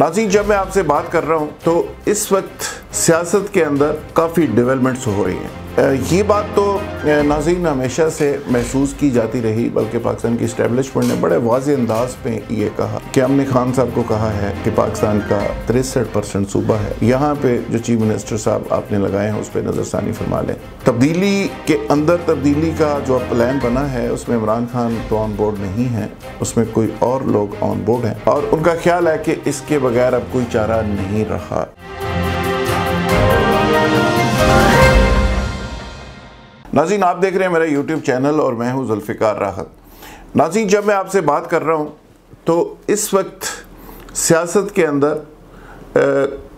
नाज़रीन, जब मैं आपसे बात कर रहा हूँ तो इस वक्त सियासत के अंदर काफ़ी डेवलपमेंट्स हो रही हैं। ये बात तो नाज़रीन हमेशा से महसूस की जाती रही, बल्कि पाकिस्तान की इस्टेब्लिशमेंट ने बड़े वाज़ेह अंदाज पे ये कहा कि हमने खान साहब को कहा है कि पाकिस्तान का 63% सूबा है, यहाँ पे जो चीफ मिनिस्टर साहब आपने लगाए हैं उस पर नज़रसानी फरमा लें। तब्दीली के अंदर तब्दीली का जो प्लान बना है उसमें इमरान खान तो ऑन बोर्ड नहीं है, उसमें कोई और लोग ऑन बोर्ड हैं और उनका ख्याल है कि इसके बगैर अब कोई चारा नहीं रहा। नाज़रीन, आप देख रहे हैं मेरा यूट्यूब चैनल और मैं हूं जुल्फ़िकार राहत। नाज़रीन, जब मैं आपसे बात कर रहा हूं तो इस वक्त सियासत के अंदर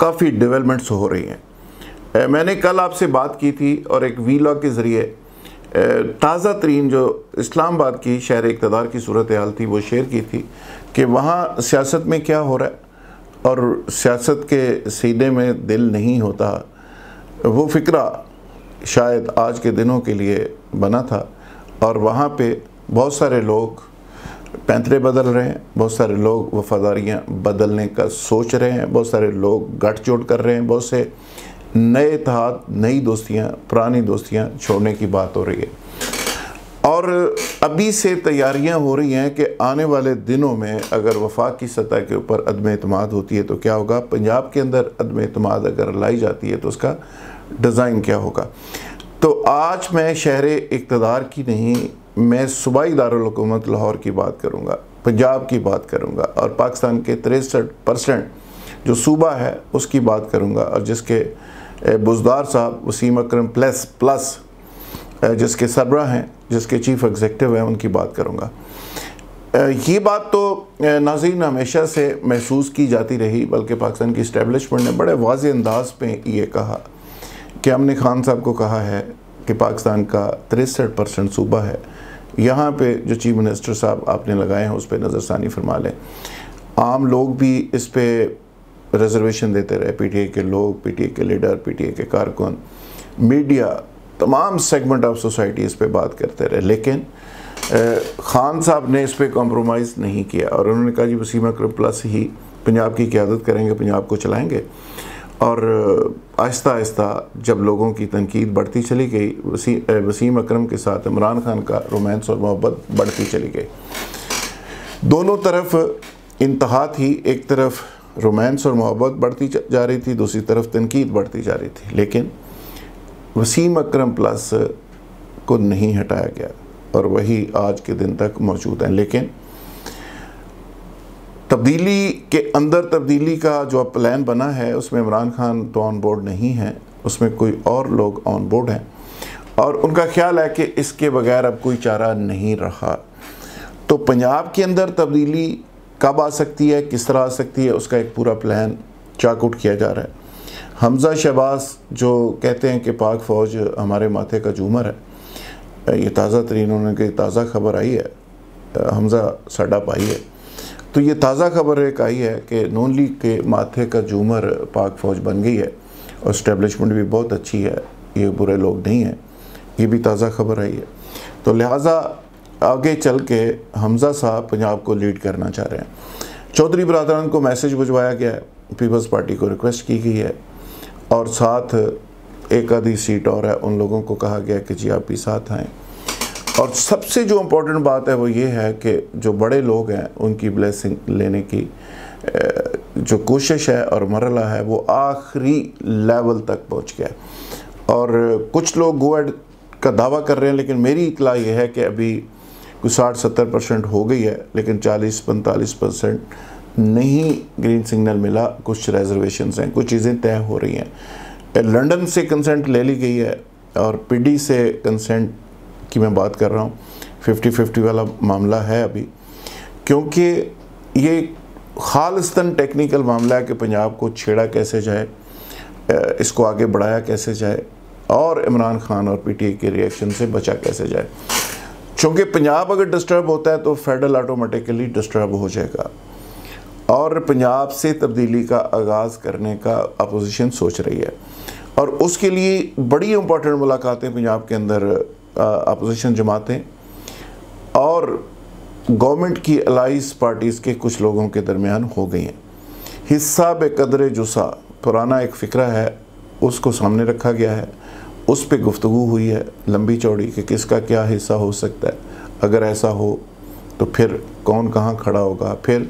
काफ़ी डेवलपमेंट्स हो रही हैं। मैंने कल आपसे बात की थी और एक वीलॉग के ज़रिए ताज़ा तरीन जो इस्लामाबाद की शहर इक़्तिदार की सूरत हाल थी वो शेयर की थी कि वहाँ सियासत में क्या हो रहा है और सियासत के सीने में दिल नहीं होता। वो फ़िक्रा शायद आज के दिनों के लिए बना था और वहाँ पे बहुत सारे लोग पैंतरे बदल रहे हैं, बहुत सारे लोग वफादारियाँ बदलने का सोच रहे हैं, बहुत सारे लोग गठजोड़ कर रहे हैं, बहुत से नए इत्तेहाद, नई दोस्तियाँ, पुरानी दोस्तियाँ छोड़ने की बात हो रही है। और अभी से तैयारियां हो रही हैं कि आने वाले दिनों में अगर वफाक की सतह के ऊपर अदम एतमाद होती है तो क्या होगा, पंजाब के अंदर अदम एतमाद अगर लाई जाती है तो उसका डिज़ाइन क्या होगा। तो आज मैं शहर इक़्तिदार की नहीं, मैं सूबाई दारुल हुकूमत लाहौर की बात करूँगा, पंजाब की बात करूँगा और पाकिस्तान के 63% जो सूबा है उसकी बात करूँगा और जिसके बुज़दार साहब वसीम अकरम प्लस जिसके सरबराह हैं, जिसके चीफ एग्जीक्यूटिव हैं, उनकी बात करूँगा। ये बात तो नाज़रीन हमेशा से महसूस की जाती रही, बल्कि पाकिस्तान की इस्टेब्लिशमेंट ने बड़े वाज़ेह अंदाज पे ये कहा कि हमने खान साहब को कहा है कि पाकिस्तान का 63% सूबा है, यहाँ पे जो चीफ मिनिस्टर साहब आपने लगाए हैं उस पर नज़रसानी फरमा लें। आम लोग भी इस पर रिजर्वेशन देते रहे, पीटीआई के लोग, पीटीआई के लीडर, पीटीआई के कारकुन, मीडिया, तमाम सेगमेंट ऑफ सोसाइटी इस पे बात करते रहे, लेकिन खान साहब ने इस पे कॉम्प्रोमाइज़ नहीं किया और उन्होंने कहा जी वसीम अकरम प्लस ही पंजाब की क़यादत करेंगे, पंजाब को चलाएंगे। और आहिस्ता आहिस्ता जब लोगों की तनकीद बढ़ती चली गई, वसीम अकरम के साथ इमरान खान का रोमांस और मोहब्बत बढ़ती चली गई। दोनों तरफ इंतहा थी, एक तरफ रोमांस और मोहब्बत बढ़ती जा रही थी, दूसरी तरफ तनकीद बढ़ती जा रही थी, लेकिन वसीम अकरम प्लस को नहीं हटाया गया और वही आज के दिन तक मौजूद हैं। लेकिन तब्दीली के अंदर तब्दीली का जो प्लान बना है उसमें इमरान खान तो ऑन बोर्ड नहीं है, उसमें कोई और लोग ऑन बोर्ड हैं और उनका ख्याल है कि इसके बगैर अब कोई चारा नहीं रहा। तो पंजाब के अंदर तब्दीली कब आ सकती है, किस तरह आ सकती है, उसका एक पूरा प्लान चाक आउट किया जा रहा है। हमज़ा शहबाज जो कहते हैं कि पाक फ़ौज हमारे माथे का झूमर है, ये ताज़ा तरीन उन्होंने ताज़ा खबर आई है, हमज़ा साडा भाई है, तो ये ताज़ा खबर एक आई है कि नून लीग के माथे का झूमर पाक फ़ौज बन गई है और इस्टेब्लिशमेंट भी बहुत अच्छी है, ये बुरे लोग नहीं हैं, ये भी ताज़ा खबर आई है। तो लिहाजा आगे चल के हमज़ा साहब पंजाब को लीड करना चाह रहे हैं। चौधरी बरादरान को मैसेज भिजवाया गया है, पीपल्स पार्टी को रिक्वेस्ट की गई है और साथ एक आधी सीट और है, उन लोगों को कहा गया कि जी आप भी साथ आएँ। और सबसे जो इम्पोर्टेंट बात है वो ये है कि जो बड़े लोग हैं उनकी ब्लेसिंग लेने की जो कोशिश है और मरला है वो आखिरी लेवल तक पहुंच गया और कुछ लोग गो एड का दावा कर रहे हैं, लेकिन मेरी इतला ये है कि अभी कुछ 60-70% हो गई है, लेकिन 40-45% नहीं ग्रीन सिग्नल मिला, कुछ रिजर्वेशंस हैं, कुछ चीज़ें तय हो रही हैं। लंदन से कंसेंट ले ली गई है और पीडी से कंसेंट की मैं बात कर रहा हूँ, 50-50 वाला मामला है अभी, क्योंकि ये खालिस्तन टेक्निकल मामला है कि पंजाब को छेड़ा कैसे जाए, इसको आगे बढ़ाया कैसे जाए और इमरान खान और पीटीआई के रिएक्शन से बचा कैसे जाए। चूँकि पंजाब अगर डिस्टर्ब होता है तो फेडरल ऑटोमेटिकली डिस्टर्ब हो जाएगा और पंजाब से तब्दीली का आगाज़ करने का अपोजिशन सोच रही है और उसके लिए बड़ी इंपॉर्टेंट मुलाकातें पंजाब के अंदर अपोजिशन जमातें और गवर्नमेंट की अलाइज पार्टीज़ के कुछ लोगों के दरमियान हो गई हैं। हिस्सा बेकदर जुसा पुराना एक फ़िक्रा है, उसको सामने रखा गया है, उस पे गुफ्तगू हुई है लंबी चौड़ी कि किसका क्या हिस्सा हो सकता है। अगर ऐसा हो तो फिर कौन कहाँ खड़ा होगा। फिर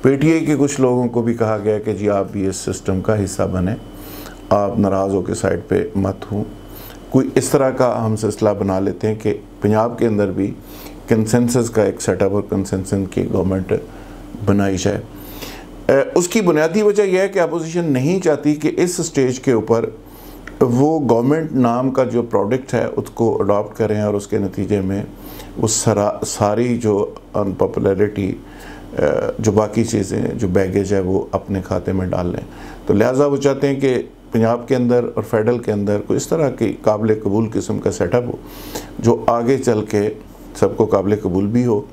पीटीआई के कुछ लोगों को भी कहा गया कि जी आप भी इस सिस्टम का हिस्सा बने, आप नाराज़ हो के साइड पे मत हो। कोई इस तरह का हम सिलसिला बना लेते हैं कि पंजाब के अंदर भी कंसेंसस का एक सेटअप और कंसेंसस की गवर्नमेंट बनाई जाए। उसकी बुनियादी वजह यह है कि अपोजिशन नहीं चाहती कि इस स्टेज के ऊपर वो गवर्नमेंट नाम का जो प्रोडक्ट है उसको अडॉप्ट करें और उसके नतीजे में वो सारी जो अनपॉपुलैरिटी, जो बाकी चीज़ें, जो बैगेज है वो अपने खाते में डाल लें। तो लिहाजा वो चाहते हैं कि पंजाब के अंदर और फेडरल के अंदर कोई इस तरह की काबिल कबूल किस्म का सेटअप हो जो आगे चल के सबको काबिल कबूल भी हो,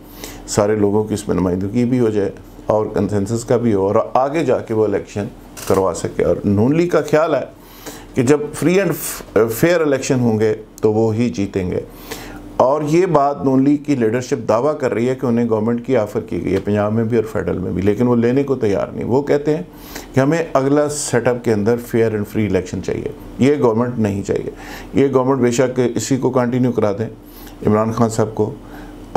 सारे लोगों की इसमें नुमाइंदगी भी हो जाए और कंसेंसस का भी हो और आगे जाके वो इलेक्शन करवा सके। और नून लीग का ख्याल है कि जब फ्री एंड फेयर इलेक्शन होंगे तो वो ही जीतेंगे। और ये बात नून लीग की लीडरशिप दावा कर रही है कि उन्हें गवर्नमेंट की ऑफ़र की गई है पंजाब में भी और फेडरल में भी, लेकिन वो लेने को तैयार नहीं। वो कहते हैं कि हमें अगला सेटअप के अंदर फेयर एंड फ्री इलेक्शन चाहिए, ये गवर्नमेंट नहीं चाहिए। ये गवर्नमेंट बेशक इसी को कंटिन्यू करा दें इमरान खान साहब को,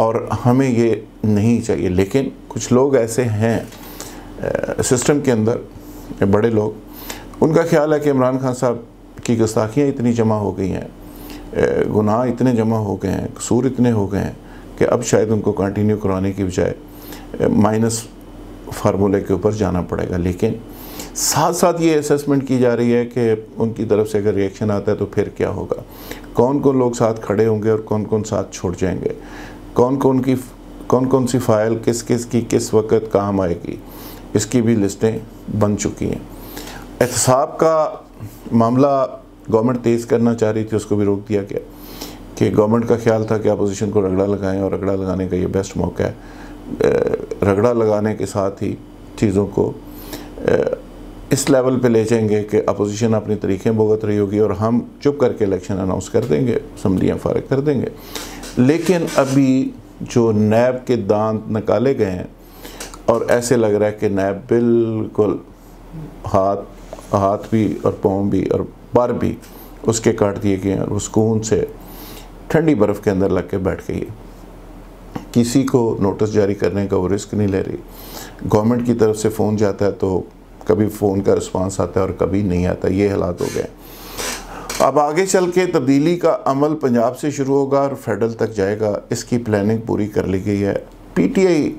और हमें ये नहीं चाहिए। लेकिन कुछ लोग ऐसे हैं सिस्टम के अंदर, बड़े लोग, उनका ख्याल है कि इमरान खान साहब की गुस्ताखियाँ इतनी जमा हो गई हैं, गुनाह इतने जमा हो गए हैं, कसूर इतने हो गए हैं कि अब शायद उनको कंटिन्यू कराने की बजाय माइनस फार्मूले के ऊपर जाना पड़ेगा। लेकिन साथ साथ ये असेसमेंट की जा रही है कि उनकी तरफ से अगर रिएक्शन आता है तो फिर क्या होगा, कौन कौन लोग साथ खड़े होंगे और कौन कौन साथ छोड़ जाएंगे, कौन कौन सी फ़ाइल किस किस की किस वक्त काम आएगी, इसकी भी लिस्टें बन चुकी हैं। एहतसाब का मामला गवर्नमेंट तेज़ करना चाह रही थी, उसको भी रोक दिया गया कि गवर्नमेंट का ख्याल था कि अपोजिशन को रगड़ा लगाएं और रगड़ा लगाने का ये बेस्ट मौका है। रगड़ा लगाने के साथ ही चीज़ों को इस लेवल पे ले जाएंगे कि अपोजिशन अपनी तरीक़े भुगत रही होगी और हम चुप करके इलेक्शन अनाउंस कर देंगे, असम्बलियाँ फारिग कर देंगे। लेकिन अभी जो नैब के दांत निकाले गए हैं और ऐसे लग रहा है कि नैब बिल्कुल हाथ भी और पाँव भी और पर भी उसके काट दिए गए हैं और वो सुकून से ठंडी बर्फ़ के अंदर लग के बैठ गई है। किसी को नोटिस जारी करने का वो रिस्क नहीं ले रही। गवर्नमेंट की तरफ से फ़ोन जाता है तो कभी फ़ोन का रिस्पांस आता है और कभी नहीं आता। ये हालात हो गए। अब आगे चल के तब्दीली का अमल पंजाब से शुरू होगा और फेडरल तक जाएगा, इसकी प्लानिंग पूरी कर ली गई है। पीटीआई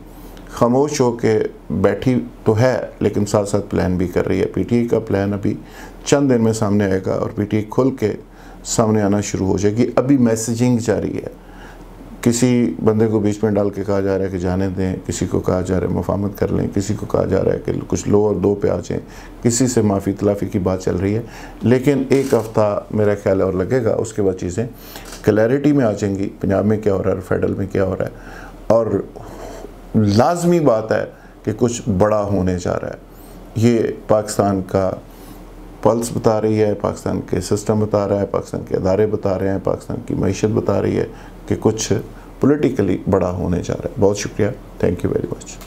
खामोश हो के बैठी तो है लेकिन साथ साथ प्लान भी कर रही है। पीटीआई का प्लान अभी चंद दिन में सामने आएगा और पीटीआई खुल के सामने आना शुरू हो जाएगी। अभी मैसेजिंग जारी है, किसी बंदे को बीच में डाल के कहा जा रहा है कि जाने दें, किसी को कहा जा रहा है मुफाहमत कर लें, किसी को कहा जा रहा है कि कुछ लो और दो पे आ जाएँ, किसी से माफ़ी तलाफ़ी की बात चल रही है। लेकिन एक हफ़्ता मेरा ख्याल और लगेगा, उसके बाद चीज़ें क्लैरिटी में आ जाएंगी, पंजाब में क्या हो रहा है और फेडरल में क्या हो रहा है। और लाजमी बात है कि कुछ बड़ा होने जा रहा है। ये पाकिस्तान का पल्स बता रही है, पाकिस्तान के सिस्टम बता रहा है, पाकिस्तान के अदारे बता रहे हैं, पाकिस्तान की मईशत बता रही है कि कुछ पॉलिटिकली बड़ा होने जा रहा है। बहुत शुक्रिया, थैंक यू वेरी मच।